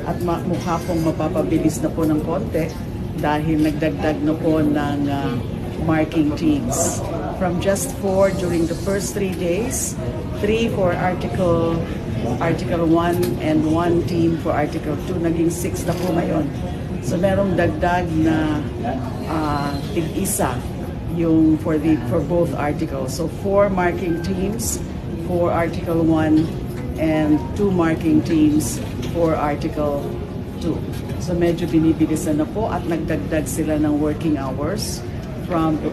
at mukha pong mapapabilis na po ng konti dahil nagdagdag na po ng marking teams. From just 4 during the first 3 days, 3 for Article 1 and 1 team for Article 2, naging 6 na po ngayon. So merong dagdag na tig-isa yung for both articles. So 4 marking teams for Article 1 and 2 marking teams for Article 2. So medyo binibilisan na po at nagdagdag sila ng working hours.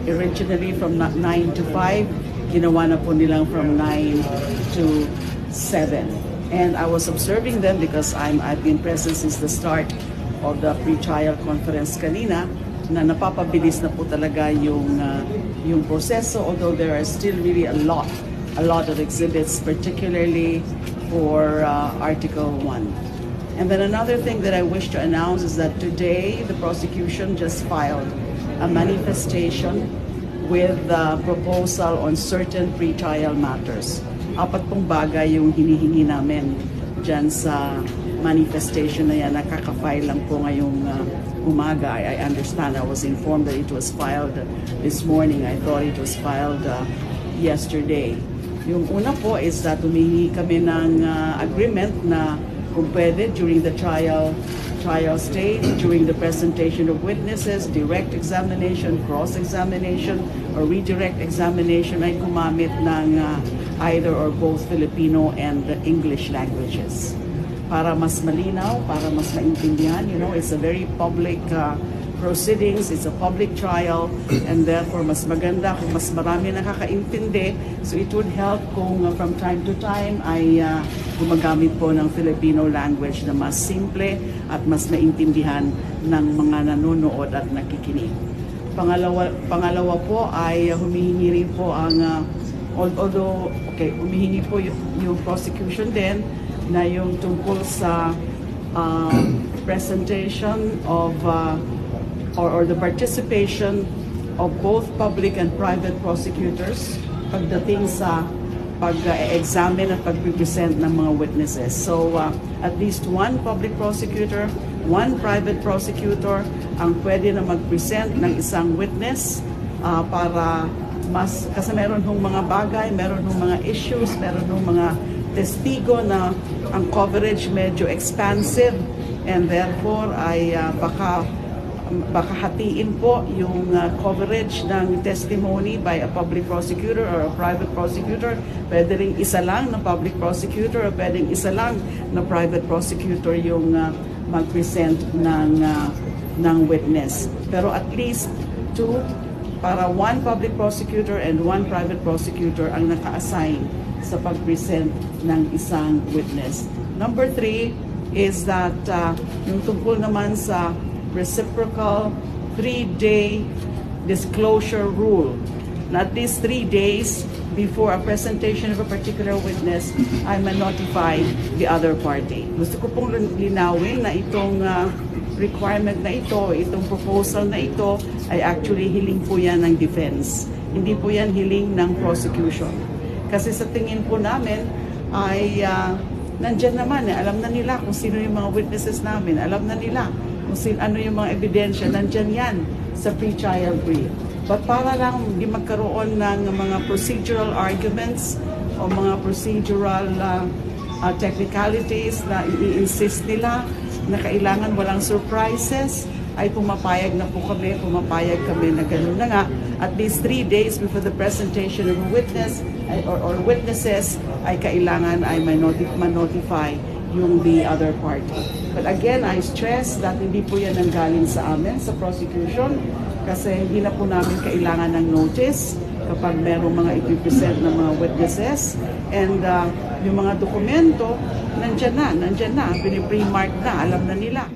Originally from 9 to 5, ginawa na po nilang from 9 to 7. And I was observing them because I've been present since the start of the pre-trial conference kanina, na napapabilis na po talaga yung proseso, although there are still really a lot of exhibits, particularly for Article 1. And then another thing that I wish to announce is that today the prosecution just filed a manifestation with the proposal on certain pre-trial matters. 4 pong bagay yung hinihingi namin dyan sa manifestation na yan. Nakaka-file lang po ngayong umaga. I understand. I was informed that it was filed this morning. I thought it was filed yesterday. Yung una po is that humingi kami ng agreement na kung pwede during the trial stage, during the presentation of witnesses, direct examination, cross-examination, or redirect examination ay gumamit ng either or both Filipino and English languages. Para mas malinaw, para mas maintindihan, it's a very public proceedings, it's a public trial, and therefore mas maganda kung mas marami nakakaintindi. So it would help kung from time to time ay gumagamit po ng Filipino language na mas simple at mas maintindihan ng mga nanonood at nakikinig. Pangalawa po ay humihingi rin po ang, humihingi po yung prosecution din na yung tungkol sa presentation of or the participation of both public and private prosecutors pagdating sa pag-examine at pag-present ng mga witnesses. So at least 1 public prosecutor, 1 private prosecutor ang pwede na mag-present ng isang witness para kasi meron hong mga bagay, meron hong mga issues, meron hong mga testigo na ang coverage medyo expansive, and therefore ay baka hatiin po yung coverage ng testimony by a public prosecutor or a private prosecutor. Pwede rin isa lang na public prosecutor o pwedeng isa lang na private prosecutor yung mag-present ng witness. Pero at least 2, para 1 public prosecutor and 1 private prosecutor ang naka-assign sa pag-present ng isang witness. Number 3 is that yung tungkol naman sa reciprocal 3-day disclosure rule. Na at least 3 days before a presentation of a particular witness, I may notify the other party. Gusto ko pong linawin na itong requirement na ito, itong proposal na ito, ay actually hiling po yan ng defense. Hindi po yan hiling ng prosecution. Kasi sa tingin po namin ay nandyan naman, alam na nila kung sino yung mga witnesses namin, alam na nila kung ano yung mga ebidensya, nandyan yan sa pre-trial brief. But para lang hindi magkaroon ng mga procedural arguments o mga procedural technicalities na i-insist nila na kailangan walang surprises, ay pumapayag kami na gano'n na nga. At least 3 days before the presentation of a witness or witnesses ay kailangan ay ma-notify yung the other party. But again, I stress that hindi po yan ang galing sa amin, sa prosecution, kasi hindi na po namin kailangan ng notice kapag merong mga ipipresent ng mga witnesses. And yung mga dokumento, nandyan na, pinipremark na, alam na nila.